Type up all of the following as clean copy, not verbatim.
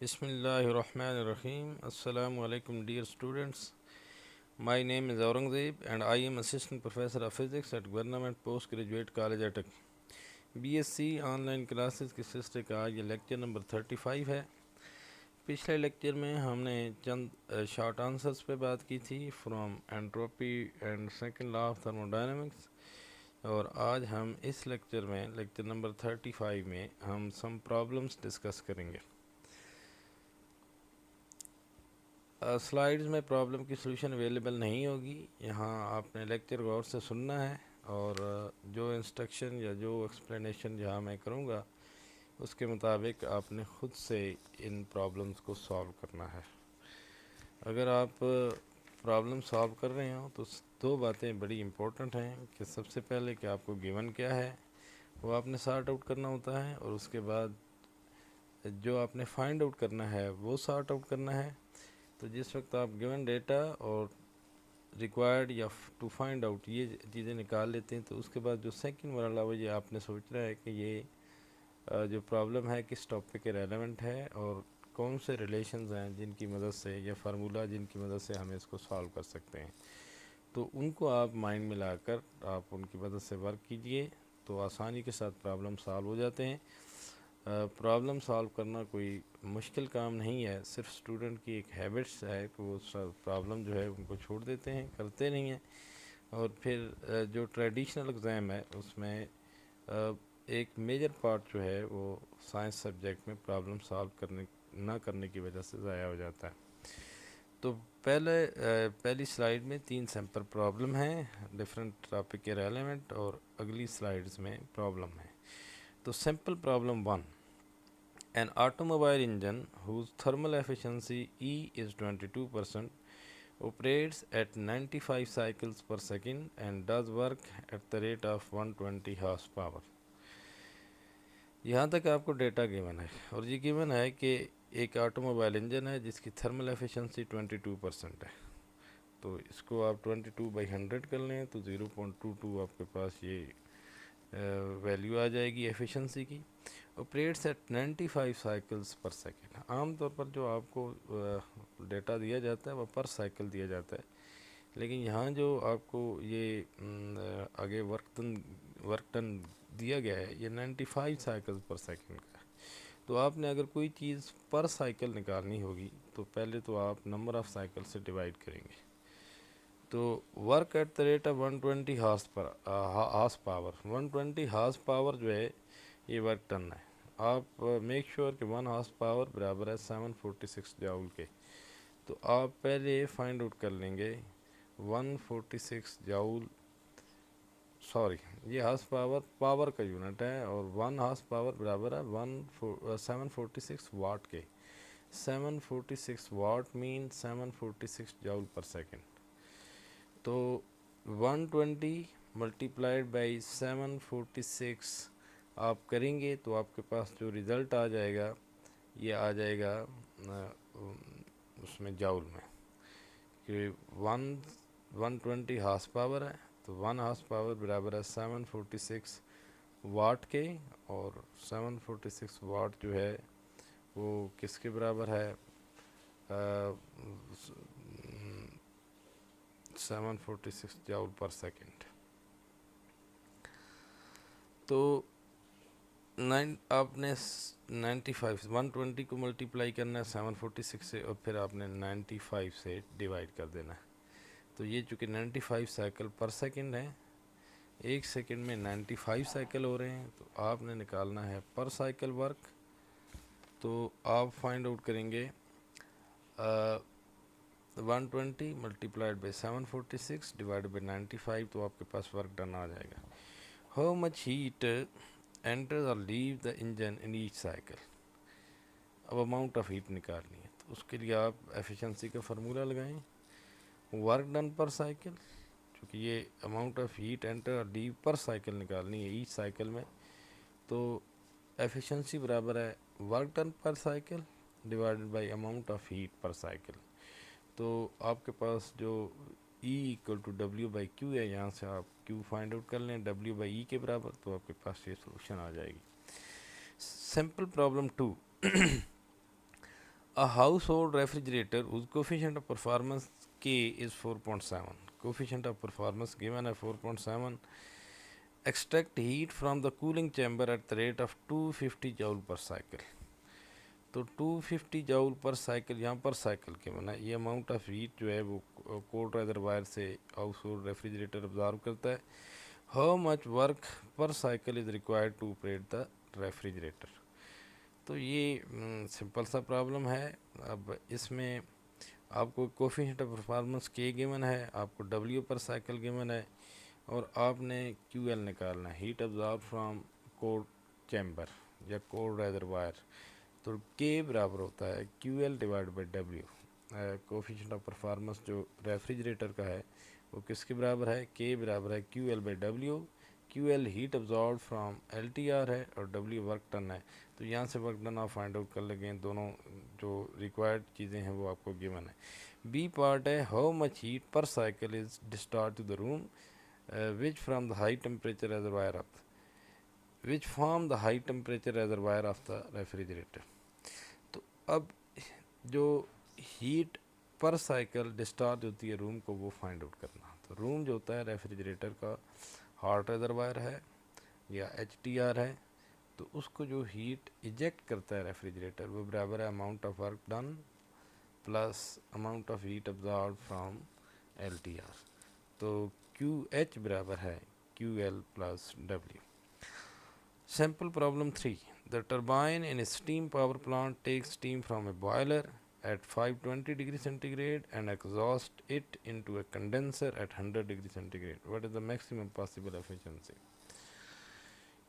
Bismillahirrahmanirrahim. Assalamu alaikum, dear students. My name is Aurangzeb and I am Assistant Professor of Physics at Government Postgraduate College Attack. BSc online classes के सिलसिले का आज ये lecture number 35 है। पिछले lecture में हमने चंद शॉर्ट आंसर्स पे बात की थी from entropy and second law of thermodynamics, और आज हम इस लेक्चर में लेक्चर नंबर 35 में हम सम प्रॉब्लम्स डिस्कस करेंगे। स्लाइड्स में प्रॉब्लम की सॉल्यूशन अवेलेबल नहीं होगी। यहाँ आपने लेक्चर गौर से सुनना है और जो इंस्ट्रक्शन या जो एक्सप्लेनेशन जहाँ मैं करूँगा उसके मुताबिक आपने ख़ुद से इन प्रॉब्लम्स को सॉल्व करना है। अगर आप प्रॉब्लम सॉल्व कर रहे हो तो दो बातें बड़ी इम्पोर्टेंट हैं कि सबसे पहले कि आपको गिवन क्या है वो आपने सॉर्ट आउट करना होता है, और उसके बाद जो आपने फाइंड आउट करना है वो सॉर्ट आउट करना है। तो जिस वक्त आप गिवन डेटा और रिक्वायर्ड या टू फाइंड आउट ये चीज़ें निकाल लेते हैं तो उसके बाद जो सेकंड वाला वो ये आपने सोचना है कि ये जो प्रॉब्लम है किस टॉपिक के रेलेवेंट है और कौन से रिलेशंस हैं जिनकी मदद से या फार्मूला जिनकी मदद से हम इसको सॉल्व कर सकते हैं। तो उनको आप माइंड में लाकर आप उनकी मदद से वर्क कीजिए तो आसानी के साथ प्रॉब्लम सॉल्व हो जाते हैं। प्रॉब्लम सॉल्व करना कोई मुश्किल काम नहीं है, सिर्फ स्टूडेंट की एक हैबिट्स है कि वो प्रॉब्लम जो है उनको छोड़ देते हैं, करते नहीं हैं। और फिर जो ट्रेडिशनल एग्ज़ाम है उसमें एक मेजर पार्ट जो है वो साइंस सब्जेक्ट में प्रॉब्लम सॉल्व करने ना करने की वजह से ज़ाया हो जाता है। तो पहली स्लाइड में 3 सैम्पल प्रॉब्लम हैं डिफरेंट टॉपिक के रेलेवेंट, और अगली स्लाइड्स में प्रॉब्लम है। तो sample problem 1, an automobile engine whose thermal efficiency E is 22% operates at 95 cycles per second and does work at the rate of 120 horsepower। यहाँ तक आपको डेटा गिवन है और ये गिवन है कि एक ऑटोमोबाइल इंजन है जिसकी थर्मल एफिशिएंसी 22% है। तो इसको आप 22/100 कर लें तो 0.22 आपके पास ये वैल्यू आ जाएगी एफिशिएंसी की। ऑपरेट्स एट 95 साइकिल्स पर सेकेंड। आमतौर पर जो आपको डेटा दिया जाता है वो पर साइकिल दिया जाता है, लेकिन यहाँ जो आपको ये आगे वर्क डन दिया गया है ये 95 साइकिल्स पर सेकेंड का है। तो आपने अगर कोई चीज़ पर साइकिल निकालनी होगी तो पहले तो आप नंबर ऑफ़ साइकिल से डिवाइड करेंगे। तो work at the rate of 120 horse power, 120 horse power जो है ये वर्क टन है। आप मेक श्योर कि 1 हार्स पावर बराबर है 746 जाउल के। तो आप पहले फाइंड आउट कर लेंगे 146 जाउल, सॉरी ये हार्स पावर पावर का यूनिट है, और 1 हार्स पावर बराबर है 746 वाट के। 746 वाट मीन 746 जाउल पर सेकेंड। तो 120 मल्टीप्लाइड बाई 746 आप करेंगे तो आपके पास जो रिज़ल्ट आ जाएगा ये आ जाएगा उसमें जाउल में कि 120 हार्स पावर है तो 1 हार्स पावर बराबर है 746 वाट के, और 746 वाट जो है वो किसके बराबर है 746 जाउल पर सेकेंड। तो आपने 95 120 को मल्टीप्लाई करना है 746 से और फिर आपने 95 से डिवाइड कर देना है। तो ये चूँकि 95 साइकिल पर सेकंड है, एक सेकंड में 95 साइकिल हो रहे हैं, तो आपने निकालना है पर साइकिल वर्क। तो आप फाइंड आउट करेंगे 120 मल्टीप्लाइड बाई 746 डिवाइड बाई 95, तो आपके पास वर्क डन आ जाएगा। हाउ मच हीट एंटर्स और leave the engine in each cycle. अब अमाउंट ऑफ हीट निकालनी है तो उसके लिए आप एफिशिएंसी का फार्मूला लगाएं, वर्क डन पर साइकिल, क्योंकि ये अमाउंट ऑफ हीट एंटर और लीव पर साइकिल निकालनी है ईच साइकिल में। तो एफिशिएंसी बराबर है वर्क डन पर cycle divided by amount of heat per cycle. तो आपके पास जो E इक्वल टू W/Q है, यहाँ से आप Q फाइंड आउट कर लें W/E के बराबर, तो आपके पास ये सोल्यूशन आ जाएगी। Simple problem 2, A household refrigerator whose coefficient of performance K is 4.7. Coefficient of performance given as 4.7. Extract heat from the cooling chamber at the rate of 250 joule per cycle. तो 250 joule पर cycle, यहाँ पर cycle के बना ये amount of heat जो है वो कोल्ड रेजरवायर से हाउस होल्ड रेफ्रिजरेटर ऑब्जॉर्व करता है. How much work per cycle is required to operate the refrigerator. तो ये सिंपल सा प्रॉब्लम है. अब इसमें आपको कोफिशिएंट ऑफ परफॉर्मेंस के गिवन है, आपको डब्ल्यू पर साइकिल गिवन है, और आपने क्यू एल निकालना है, heat absorb from cold chamber या कोल्ड रेजरवायर. तो के बराबर होता है Q L divide by W. Coefficient of performance जो रेफ्रिजरेटर का है वो किसके बराबर है, के बराबर है Q L by W. Q L heat absorb from L T R है और डब्ल्यू वर्क टन है. तो यहाँ से वर्क डन आप फाइंड आउट कर लेंगे. दोनों जो रिक्वायर्ड चीज़ें हैं वो आपको गिवन है. बी पार्ट है how much heat per cycle is discharge to the room which from the high temperature reservoir of which form the high temperature reservoir of the refrigerator. तो अब जो हीट पर साइकिल डिस्चार्ज होती है room को वो find out करना. तो room जो होता है रेफ्रिजरेटर का हॉट रेजरवायर है या एच टी आर है, तो उसको जो हीट इजेक्ट करता है रेफ्रिजरेटर वो बराबर है amount of work done plus amount of heat absorb from L T R. तो क्यू एच बराबर है Q L plus W. Sample problem 3. The turbine in a steam power plant takes steam from a boiler at 520 degree centigrade and exhausts it into a condenser at 100 degree centigrade. What is the maximum possible efficiency?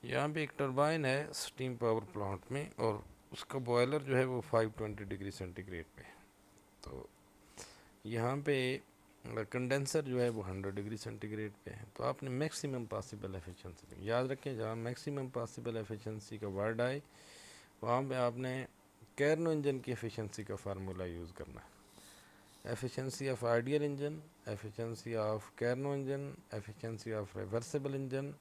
यहाँ पे एक turbine है steam power plant में और उसका boiler जो है वो 520 डिग्री सेंटीग्रेड पे. तो यहाँ पे कंडेंसर जो है वो 100 डिग्री सेंटीग्रेड पे है. तो आपने मैक्सिमम पॉसिबल एफिशिएंसी याद रखें. जहाँ मैक्सिमम पॉसिबल एफिशिएंसी का वर्ड आए वहाँ पे आपने कैर्नो इंजन की एफिशिएंसी का फार्मूला यूज़ करना है. Efficiency of ideal engine, efficiency of Carnot engine, efficiency of reversible engine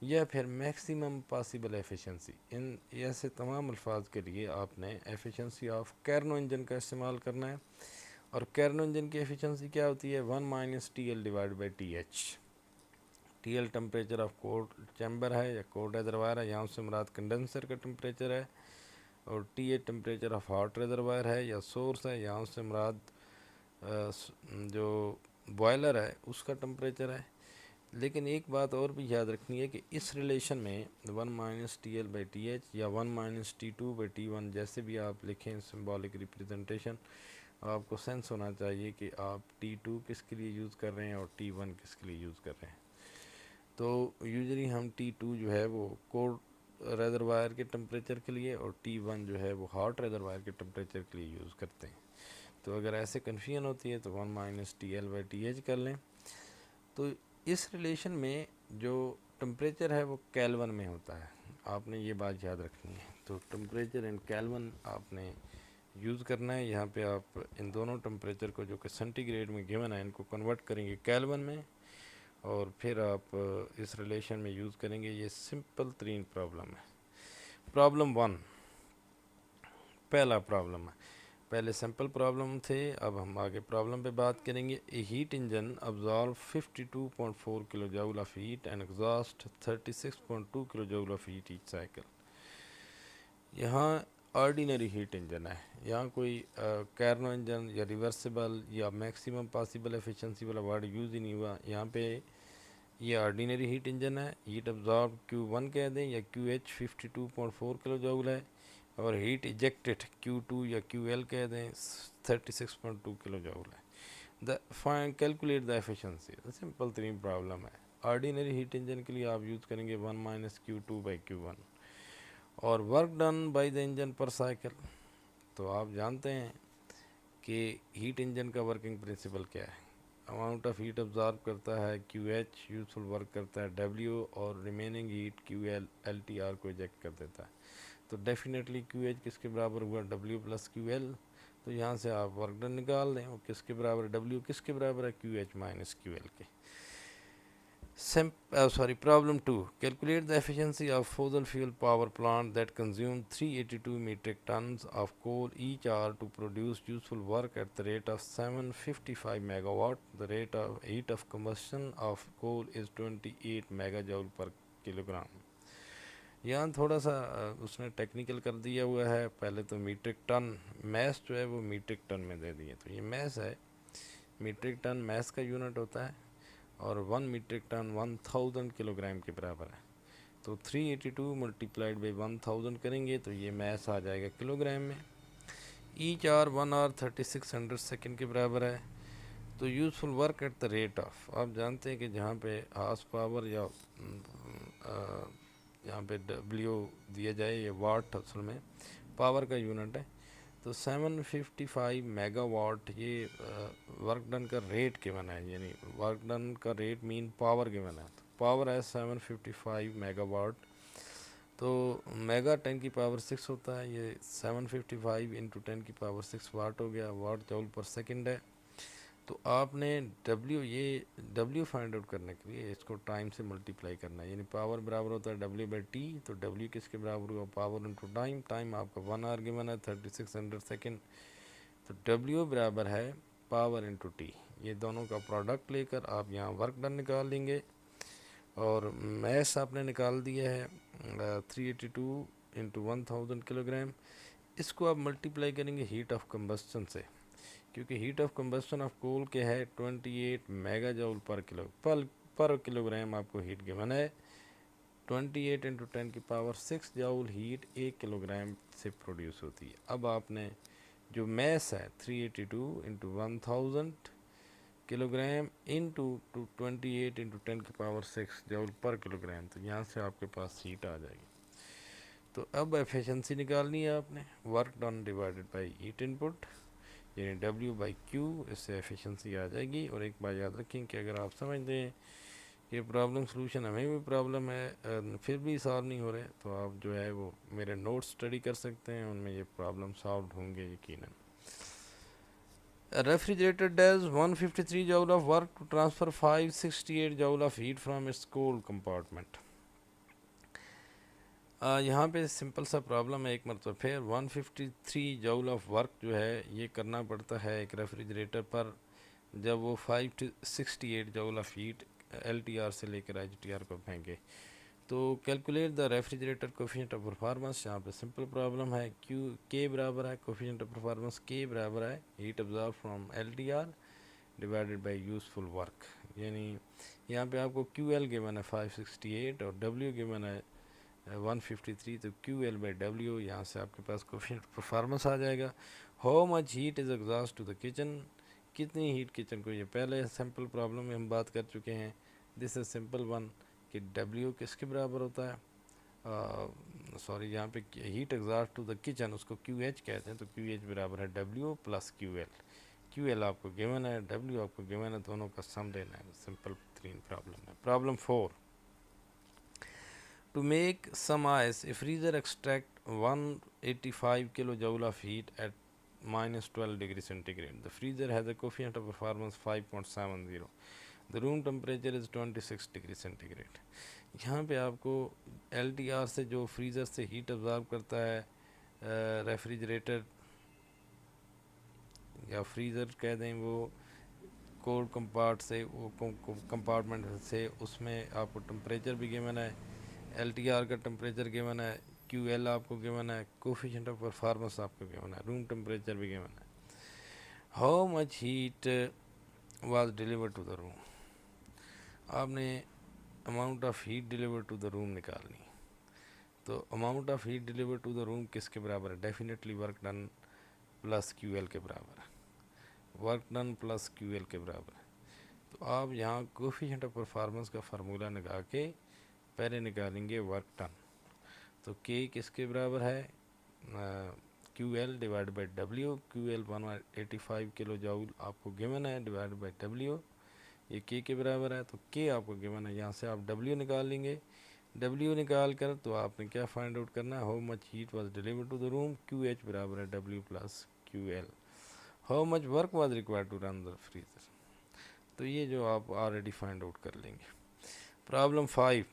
या फिर मैक्सिमम पॉसिबल एफिशिएंसी. इन ऐसे तमाम अल्फाज के लिए आपने एफिशिएंसी ऑफ कैर्नो इंजन का इस्तेमाल करना है. और कैर्नो इंजन की एफिशिएंसी क्या होती है, 1 minus T L divide by T H. T L temperature of cold chamber है या कोल्ड रेजरवायर है, यहाँ से मुराद कंडेंसर का टेम्परेचर है. और T H temperature of hot reservoir है या सोर्स है, यहाँ से मुराद जो बॉयलर है उसका टेम्परेचर है. लेकिन एक बात और भी याद रखनी है कि इस रिलेशन में 1 minus T L by T H या 1 minus T two by T one जैसे भी आप लिखें सिम्बॉलिक रिप्रेजेंटेशन, आपको सेंस होना चाहिए कि आप T2 किसके लिए यूज़ कर रहे हैं और T1 किसके लिए यूज़ कर रहे हैं. तो यूजुअली हम T2 जो है वो कोल्ड रेजरवायर के टेम्परेचर के लिए और T1 जो है वो हॉट रेजरवायर के टेम्परेचर के लिए यूज़ करते हैं. तो अगर ऐसे कन्फ्यूजन होती है तो 1 minus T L by T H कर लें. तो इस रिलेशन में जो टेम्परेचर है वो केल्विन में होता है, आपने ये बात याद रखनी है. तो टेम्परेचर इन केल्विन आपने यूज़ करना है. यहाँ पे आप इन दोनों टेम्परेचर को जो कि सेंटीग्रेड में गिवन है इनको कन्वर्ट करेंगे केल्विन में और फिर आप इस रिलेशन में यूज़ करेंगे. ये सिंपल तरीन प्रॉब्लम है. प्रॉब्लम 1 पहला प्रॉब्लम है. पहले सिंपल प्रॉब्लम थे, अब हम आगे प्रॉब्लम पे बात करेंगे. A heat engine absorb 52.4 kilo joule of heat and exhaust 36.2 kilo joule of heat each cycle. यहाँ ऑर्डिनरी हीट इंजन है, यहाँ कोई कैर्नो इंजन या रिवर्सिबल या मैक्सिमम पॉसिबल एफिशिएंसी वाला वर्ड यूज़ ही नहीं हुआ. यहाँ पे ये ऑर्डिनरी हीट इंजन है. हीट अब्जॉर्ब Q1 कह दें या QH 52.4 किलो जूल है और हीट इजेक्टेड Q2 या QL कह दें 36.2 किलो जूल है. The fine calculate the efficiency. Simple तरीन प्रॉब्लम है. ऑर्डिनरी हीट इंजन के लिए आप यूज़ करेंगे 1 माइनस Q2 बाई Q1 और work done by the engine पर साइकिल. तो आप जानते हैं कि हीट इंजन का वर्किंग प्रिंसिपल क्या है. अमाउंट ऑफ हीट ऑब्जॉर्व करता है QH, यूजफुल वर्क करता है W और रिमेनिंग हीट QL LTR को इजेक्ट कर देता है. तो डेफिनेटली QH किसके बराबर हुआ, W प्लस QL. तो यहाँ से आप वर्क डन निकाल दें और किसके बराबर W किसके बराबर है QH माइनस QL के. Problem 2. Calculate the efficiency of fossil fuel power plant that consume 382 metric tons of coal each hour to produce useful work at the rate of 755 megawatt. The rate of heat of combustion of coal is 28 megajoule per kilogram. यहाँ थोड़ा सा उसने technical कर दिया हुआ है। पहले तो मीट्रिक टन, मैस जो है वो मीट्रिक टन में दे दिए, तो ये मैस है, मीट्रिक टन मैस का यूनिट होता है, और 1 मीट्रिक टन 1000 किलोग्राम के बराबर है। तो 382 मल्टीप्लाइड बाई 1000 करेंगे तो ये मैस आ जाएगा किलोग्राम में। ईच आवर 1 आवर 3600 सेकेंड के बराबर है। तो useful work at the rate of, आप जानते हैं कि जहाँ पे हार्स पावर या यहाँ पे डब्ल्यू दिया जाए, ये वाट असल में पावर का यूनिट है। तो 755 मेगावाट ये वर्क डन का रेट गिवन है, यानी वर्क डन का रेट मीन पावर गिवन है। तो पावर है 755 मेगावाट, तो मेगा 10 की पावर 6 होता है, ये 755 इंटू 10 की पावर 6 वाट हो गया, वाट जूल पर सेकंड है। तो आपने W फाइंड आउट करने के लिए इसको टाइम से मल्टीप्लाई करना है, यानी पावर बराबर होता है W बाई टी। तो W किसके बराबर हुआ, पावर इंटू टाइम। टाइम आपका 1 आवर गिवन है 3600 सेकेंड, तो W बराबर है पावर इंटू टी। ये दोनों का प्रोडक्ट लेकर आप यहाँ वर्क डन निकाल लेंगे, और मैस आपने निकाल दिया है 382 इंटू 1000 किलोग्राम। इसको आप मल्टीप्लाई करेंगे हीट ऑफ कंबस्टन से, क्योंकि heat of combustion of coal के है 28 मेगा जूल पर किलोग्राम आपको हीट गिवन है। 28 इंटू 10 की पावर 6 जूल हीट 1 किलोग्राम से प्रोड्यूस होती है। अब आपने जो मैस है 382 इंटू 1000 किलोग्राम इंटू 28 इंटू 10 की पावर 6 जूल पर किलोग्राम, तो यहाँ से आपके पास हीट आ जाएगी। तो अब एफिशिएंसी निकालनी है आपने, work done divided by heat input, यानी W बाई Q, इससे एफिशिएंसी आ जाएगी। और एक बात याद रखें कि अगर आप समझते हैं कि प्रॉब्लम सोल्यूशन हमें भी प्रॉब्लम है फिर भी सॉल्व नहीं हो रहे, तो आप जो है वो मेरे नोट्स स्टडी कर सकते हैं, उनमें ये प्रॉब्लम सॉल्व होंगे यकीनन। Refrigerator does 153 joule of work to transfer 568 joule of heat from its cold compartment। यहाँ पे सिंपल सा प्रॉब्लम है, एक मरतबा फिर 153 जूल ऑफ वर्क जो है ये करना पड़ता है एक रेफ्रिजरेटर पर, जब वो 568 जूल ऑफ हीट LTR से लेकर HTR को फेंके। तो calculate the refrigerator coefficient of performance, यहाँ पे सिंपल प्रॉब्लम है। K बराबर है कोफिशिएंट ऑफ परफॉर्मेंस, K बराबर है heat absorb from LTR divided by useful work, यानी यहाँ पे आपको QL गिवन है 568 और W गिवन है 153, तो QL बाई W, यहाँ से आपके पास कोफिशिएंट परफॉर्मेंस आ जाएगा। How much heat is exhaust to the kitchen, कितनी हीट किचन को, ये पहले सिंपल प्रॉब्लम में हम बात कर चुके हैं। दिस इज सिंपल वन कि W किसके बराबर होता है, यहाँ पे heat exhaust to the kitchen उसको QH कहते हैं, तो QH बराबर है W प्लस QL। QL आपको गिवन है, W आपको गिवन है, दोनों का सम लेना है। सिंपल 3 प्रॉब्लम है। Problem 4, to make some ice, a freezer extract 185 kilojoule of heat at minus 12 degree centigrade. The freezer has a coefficient of performance 5.70. The room temperature is 26 degree centigrade. यहाँ पे आपको LTR से जो freezer से heat absorb करता है refrigerator या freezer कह दें, वो कोल्ड कंपार्ट से, वो कंपार्टमेंट से, उसमें आपको टेम्परेचर भी गिवन है, LTR का टेम्परेचर गिवन है, QL आपको गिवन है, कोफिशिएंट ऑफ परफॉर्मेंस आपको गिवन है, रूम टेम्परेचर भी गिवन है। How much heat was delivered to the room, आपने amount of heat delivered to the room निकालनी। तो amount of heat delivered to the room किसके बराबर है, definitely work done plus QL के बराबर है, वर्क डन प्लस QL के बराबर है। तो आप यहाँ कोफिशिएंट ऑफ परफॉर्मेंस का फार्मूला लगा के पहले निकालेंगे वर्क डन। तो K किसके बराबर है, QL divide by W, QL 185 kilo joule आपको गिवन है डिवाइड बाई W, ये K के बराबर है। तो K आपको गिवन है, यहाँ से आप W निकाल लेंगे। W निकाल कर तो आपने क्या फाइंड आउट करना है, how much heat was delivered to the room, QH बराबर है W plus QL। How much work was required to run the freezer, तो ये जो आप ऑलरेडी फाइंड आउट कर लेंगे। Problem 5.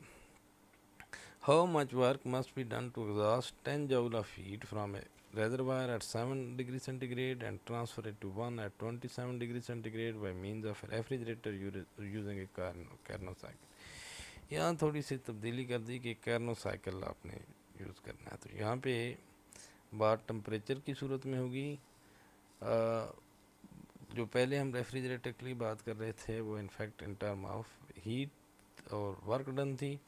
How much work must be done to exhaust 10 joule of heat from a reservoir at 7 degrees centigrade and transfer it to one at 27 degrees centigrade by means of a refrigerator using a Carnot cycle. यहाँ थोड़ी सी तब्दीली कर दी कि Carnot cycle आपने use करना है। तो यहाँ पे बात टेम्परेचर की सूरत में होगी। जो पहले हम रेफ्रिजरेटर के लिए बात कर रहे थे वो in fact in term of heat और वर्क डन थी।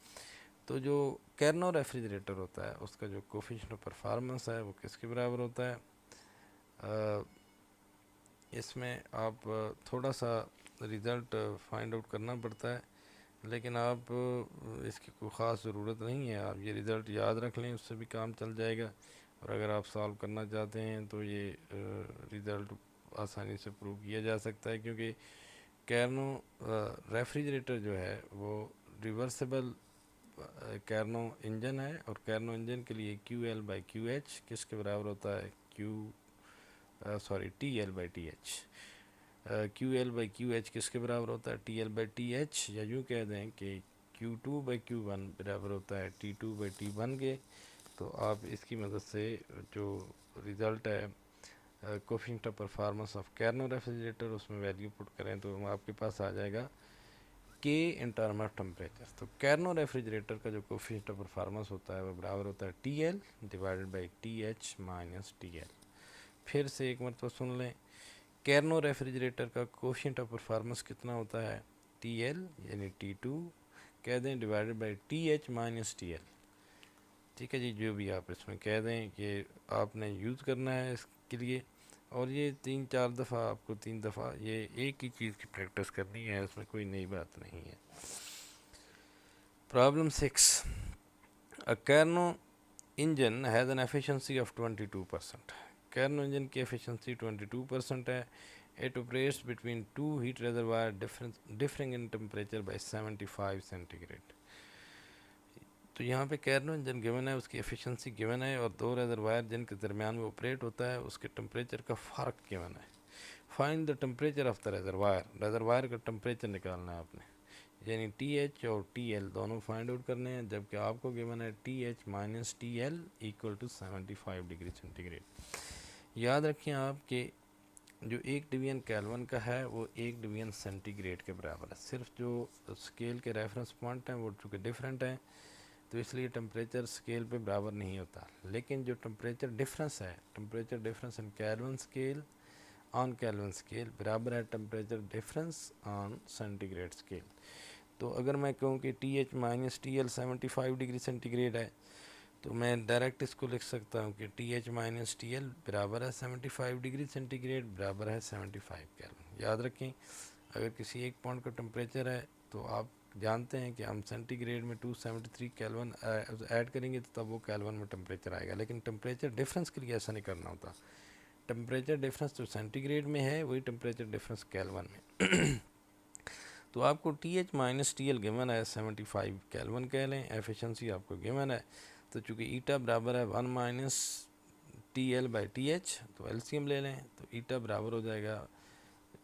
तो जो Carnot रेफ्रिजरेटर होता है उसका जो कोफिशिएंट ऑफ परफॉर्मेंस है वो किसके बराबर होता है? इसमें आप थोड़ा सा रिज़ल्ट फाइंड आउट करना पड़ता है, लेकिन आप इसकी कोई ख़ास ज़रूरत नहीं है। आप ये रिज़ल्ट याद रख लें, उससे भी काम चल जाएगा। और अगर आप सॉल्व करना चाहते हैं तो ये रिज़ल्ट आसानी से प्रूव किया जा सकता है, क्योंकि Carnot रेफ्रिजरेटर जो है वो रिवर्सिबल Carnot इंजन है, और Carnot इंजन के लिए QL/QH किसके बराबर होता है? TL/TH। QL/QH किसके बराबर होता है? TL/TH, या यूँ कह दें कि Q2/Q1 बराबर होता है T2/T1 के। तो आप इसकी मदद से जो रिज़ल्ट है coefficient of performance of Carnot refrigerator उसमें वैल्यू पुट करें तो आपके पास आ जाएगा K in term of temperature. तो Carnot रेफ्रिजरेटर का जो कोफिशिएंट ऑफ परफॉर्मेंस होता है वो बराबर होता है TL divided by TH minus TL। फिर से एक मरतबा सुन लें, Carnot रेफ्रिजरेटर का कोफिशिएंट ऑफ परफॉर्मेंस कितना होता है? TL यानी T2 कह दें divided by TH minus TL। ठीक है जी, जो भी आप इसमें कह दें कि आपने यूज़ करना है इसके लिए। और ये 3-4 दफ़ा आपको 3 दफ़ा ये एक ही चीज़ की प्रैक्टिस करनी है, इसमें कोई नई बात नहीं है। Problem 6. A Carnot engine has an efficiency of 22%। Carnot engine की एफिशिएंसी 22% है। It operates between two heat reservoir differing in temperature by 75 centigrade. तो यहाँ पे Carnot इंजन गिवन है, उसकी एफिशिएंसी गिवन है, और दो रिजर्वायर जिनके दरमियान में ऑपरेट होता है उसके टेम्परेचर का फ़र्क गिवन है। Find the temperature of the reservoir. Reservoir का टेम्परेचर निकालना है आपने, यानी TH और TL दोनों फाइंड आउट करने हैं, जबकि आपको गिवन है TH minus TL equal to 75 degree centigrade. याद रखें आप कि जो 1 डिवीजन केल्विन का है वो 1 डिवीजन सेंटीग्रेड के बराबर है। सिर्फ जो स्केल के रेफरेंस पॉइंट हैं वो चूँकि डिफरेंट हैं, तो इसलिए टेम्परेचर स्केल पे बराबर नहीं होता। लेकिन जो टेम्परेचर डिफरेंस है, temperature difference in kelvin scale on kelvin scale बराबर है temperature difference on centigrade scale. तो अगर मैं कहूँ कि TH minus TL 75 degree centigrade है, तो मैं डायरेक्ट इसको लिख सकता हूँ कि TH माइनस TL बराबर है 75 डिग्री सेंटीग्रेड बराबर है 75 केल्विन। याद रखें, अगर किसी एक पॉइंट का टेम्परेचर है तो आप जानते हैं कि हम सेंटीग्रेड में 273 केल्विन ऐड करेंगे तो तब वो केल्विन में टेम्परेचर आएगा। लेकिन टेम्परेचर डिफरेंस के लिए ऐसा नहीं करना होता। टेम्परेचर डिफरेंस जो सेंटीग्रेड में है वही टेम्परेचर डिफरेंस केल्विन में। तो आपको TH माइनस TL गिवन है 75 केल्विन कह लें, एफिशिएंसी आपको गिवन है। तो चूँकि ईटा बराबर है 1 माइनस TL/TH, तो एलसीएम ले लें, तो ईटा बराबर हो जाएगा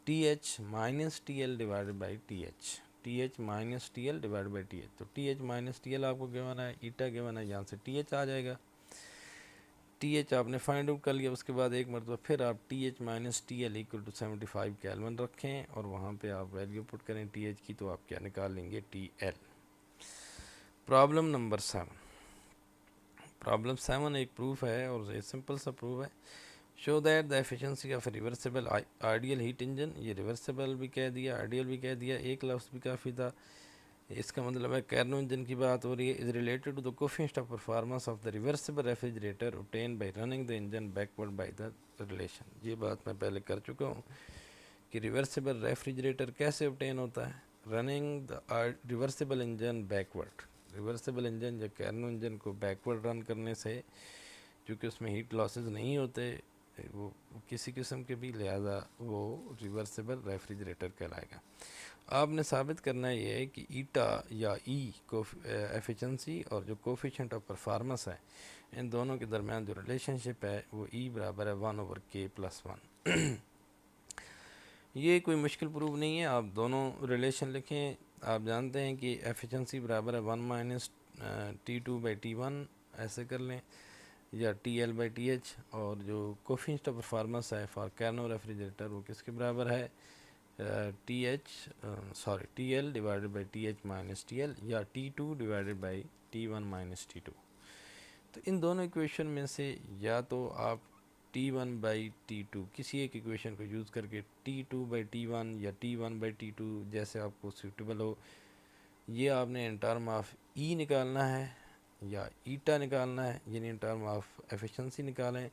TH minus TL divided by TH। TH minus TL divide by TH। तो TH माइनस TL आपको गिवन है, ईटा गिवन है, यहाँ से TH आ जाएगा। TH आपने फाइंड आउट कर लिया, उसके बाद एक मरतबा फिर आप TH minus TL equal to 75 kelvin रखें और वहाँ पे आप वैल्यू पुट करें TH की, तो आप क्या निकाल लेंगे? TL। Problem number 7। प्रॉब्लम 7 एक प्रूफ है और ये सिंपल सा प्रूफ है। Show that the efficiency of reversible ideal heat engine, ये रिवर्सिबल भी कह दिया, आइडियल भी कह दिया, एक लफ्ज़ भी काफ़ी था। इसका मतलब है Carnot इंजन की बात हो रही है। Is related to the coefficient of performance of the reversible refrigerator obtain by running the engine backward by the relation. ये बात मैं पहले कर चुका हूँ कि रिवर्सिबल रेफ्रिजरेटर कैसे ऑब्टेन होता है? Running the reversible engine backward. Reversible engine या Carnot इंजन को बैकवर्ड रन करने से, क्योंकि उसमें हीट लॉसेस नहीं होते वो किसी किस्म के भी, लिहाजा वो रिवर्सिबल रेफ्रिजरेटर कहलाएगा। आपने साबित करना ये है कि ईटा या ई को एफिशिएंसी और जो कोफिशिएंट ऑफ परफॉर्मेंस है, इन दोनों के दरमियान जो रिलेशनशिप है वो ई बराबर है 1/K+1। ये कोई मुश्किल प्रूफ नहीं है, आप दोनों रिलेशन लिखें, आप जानते हैं कि एफिशिएंसी बराबर है 1 माइनस T2/T1, ऐसे कर लें, या TL/TH। और जो कोफिशिएंट ऑफ परफॉर्मेंस है फॉर कैनो रेफ्रिजरेटर वो किसके बराबर है, TL divided by TH minus TL, या T2 divided by T1 minus T2। तो इन दोनों इक्वेशन में से या तो आप T1/T2 किसी एक इक्वेशन को यूज़ करके T2/T1 या T1/T2 जैसे आपको सूटेबल हो, ये आपने इन टर्म ऑफ ई निकालना है या ईटा निकालना है, यानी इन टर्म ऑफ एफिशिएंसी निकालें,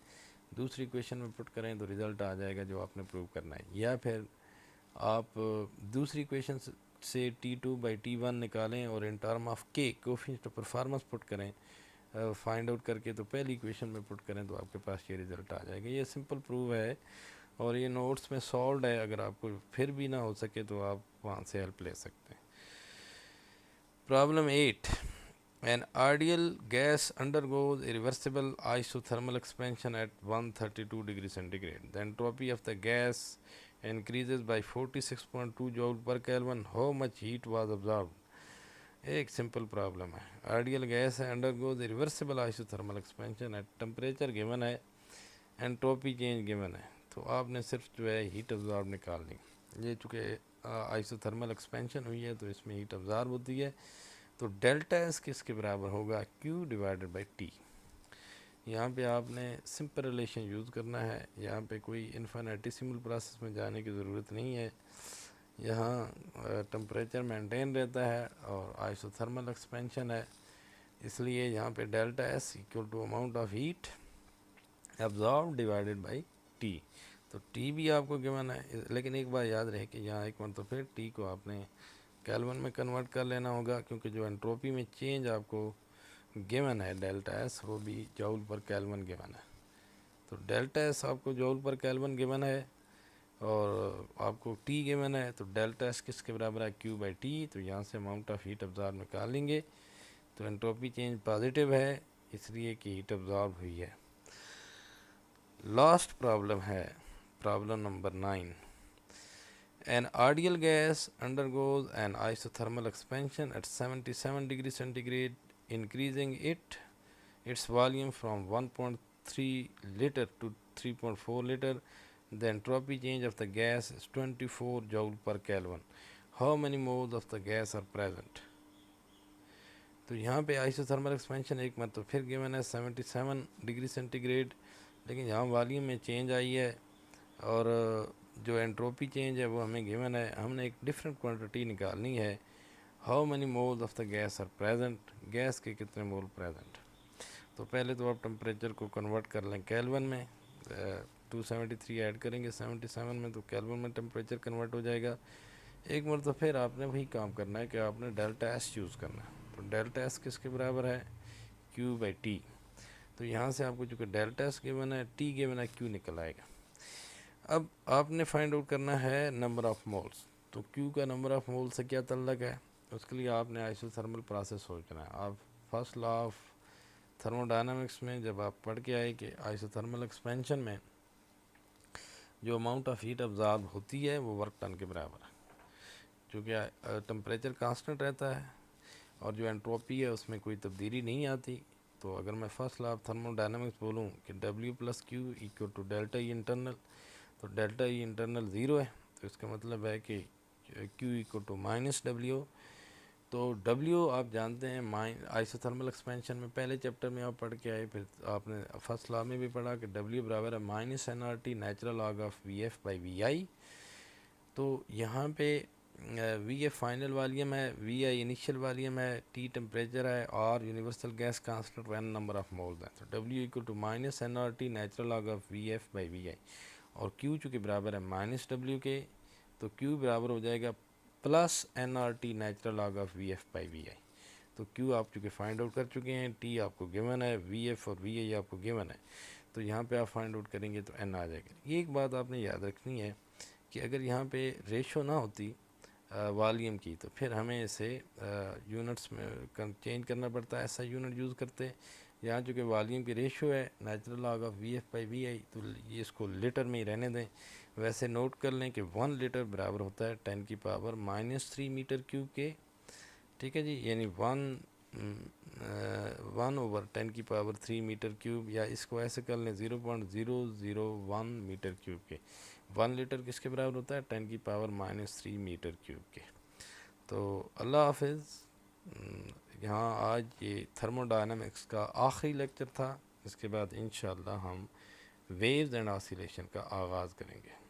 दूसरी इक्वेशन में पुट करें तो रिज़ल्ट आ जाएगा जो आपने प्रूव करना है। या फिर आप दूसरी इक्वेशन से T2/T1 निकालें और इन टर्म ऑफ के कोफिशिएंट ऑफ परफॉर्मेंस पुट करें, फाइंड आउट करके तो पहली इक्वेशन में पुट करें तो आपके पास ये रिज़ल्ट आ जाएगा। ये सिंपल प्रूव है और ये नोट्स में सॉल्व है, अगर आपको फिर भी ना हो सके तो आप वहाँ से हेल्प ले सकते हैं। Problem 8. An ideal gas undergoes irreversible isothermal expansion at 132 degrees centigrade. The entropy of the gas increases by 46.2 joule per Kelvin. How much heat was absorbed? एक सिंपल प्रॉब्लम है। आइडियल गैस है, undergoes reversible isothermal expansion है, temperature given है, entropy change given है, तो आपने सिर्फ जो है हीट अब्जॉर्ब निकालनी। ये चूँकि आइसोथर्मल एक्सपेंशन हुई है तो इसमें हीट अब्जॉर्ब होती है, तो डेल्टा एस किसके बराबर होगा, Q डिवाइडेड बाई T। यहाँ पे आपने सिंपल रिलेशन यूज़ करना है, यहाँ पे कोई इन्फिनिटेसिमल प्रोसेस में जाने की ज़रूरत नहीं है। यहाँ टेम्परेचर मेंटेन रहता है और आइसोथर्मल एक्सपेंशन है, इसलिए यहाँ पे delta S equal to amount of heat absorb divided by T. तो टी भी आपको गिवन है, लेकिन एक बार याद रहे कि यहाँ एक मतलब फिर टी को आपने केल्विन में कन्वर्ट कर लेना होगा, क्योंकि जो एंट्रोपी में चेंज आपको गिवन है डेल्टा एस वो भी जूल पर केल्विन गिवन है। तो डेल्टा एस आपको जूल पर केल्विन गिवन है और आपको टी गिवन है, तो डेल्टा एस किसके बराबर है, Q/T। तो यहाँ से अमाउंट ऑफ हीट अब्जॉर्ब निकाल लेंगे, तो एंट्रोपी चेंज पॉजिटिव है इसलिए कि हीट अब्जॉर्ब हुई है। लास्ट प्रॉब्लम है problem number 9। An ideal gas undergoes an isothermal expansion at 77 degrees centigrade, increasing its volume from 1.3 liter to 3.4 liter. The entropy change of the gas is 24 joule per Kelvin. How many moles of the gas are present? तो यहाँ पे isothermal expansion एक मतलब फिर given है 77 degree centigrade, लेकिन यहाँ volume में चेंज आई है और जो एंट्रोपी चेंज है वो हमें गिवन है, हमने एक डिफरेंट क्वांटिटी निकालनी है। How many moles of the gas are present, gas के कितने मोल प्रेजेंट। तो पहले तो आप टेम्परेचर को कन्वर्ट कर लें केल्विन में, 273 ऐड करेंगे 77 में तो केल्विन में टेम्परेचर कन्वर्ट हो जाएगा। एक मरतबा फिर आपने वही काम करना है कि आपने डेल्टा एस यूज़ करना है। तो डेल्टा एस किसके बराबर है, Q/T। तो यहाँ से आपको चूँकि डेल्टा एस गिवन है, T गिवन है, Q निकल आएगा। अब आपने फाइंड आउट करना है नंबर ऑफ़ मोल्स। तो Q का नंबर ऑफ़ मोल से क्या ताल्लुक है, उसके लिए आपने आइसोथर्मल प्रोसेस सोचना है। आप फर्स्ट लॉ ऑफ थर्मोडायनामिक्स में जब आप पढ़ के आए कि आइसोथर्मल एक्सपेंशन में जो अमाउंट ऑफ हीट अब्जॉर्ब होती है वो वर्क टन के बराबर है, क्योंकि टेम्परेचर कांस्टेंट रहता है और जो एंट्रोपी है उसमें कोई तब्दीली नहीं आती। तो अगर मैं फर्स्ट लॉ ऑफ थर्मोडायनामिक्स बोलूँ कि W+Q equal to delta E internal, तो डेल्टा ई इंटरनल ज़ीरो है, तो इसका मतलब है कि Q इक्वल टू -W। तो W आप जानते हैं आइसोथर्मल एक्सपेंशन में पहले चैप्टर में आप पढ़ के आए, फिर आपने फर्स्ट लॉ में भी पढ़ा कि W बराबर है -nRT natural log of VF/VI। तो यहाँ पे VF फाइनल वॉल्यूम है, VI इनिशियल वॉल्यूम है, T टेम्परेचर है और universal gas constant N number of moles हैं। तो W equal to -nRT natural log of VF/VI और Q चूँकि बराबर है -W के, तो Q बराबर हो जाएगा +nRT natural log of VF/VI। तो Q आप चूँकि फाइंड आउट कर चुके हैं, T आपको गिवन है, VF और VI आपको गिवन है, तो यहाँ पे आप फाइंड आउट करेंगे तो N आ जाएगा। ये एक बात आपने याद रखनी है कि अगर यहाँ पे रेशो ना होती वॉल्यूम की तो फिर हमें इसे यूनिट्स में चेंज करना पड़ता है, ऐसा यूनिट यूज़ करते, यहाँ चूँकि वॉल्यूम की रेशो है natural log of V F by V I, तो ये इसको लीटर में ही रहने दें। वैसे नोट कर लें कि 1 लीटर बराबर होता है 10 की पावर -3 मीटर क्यूब के, ठीक है जी। यानी 1/10 की पावर 3 मीटर क्यूब, या इसको ऐसे कर लें 0.001 मीटर क्यूब के। 1 लीटर किसके बराबर होता है 10 की पावर -3 मीटर क्यूब के। तो अल्लाह हाफिज़। यहाँ आज ये थर्मोडायनामिक्स का आखिरी लेक्चर था। इसके बाद इंशाअल्लाह हम वेव्स एंड ऑसिलेशन का आगाज़ करेंगे।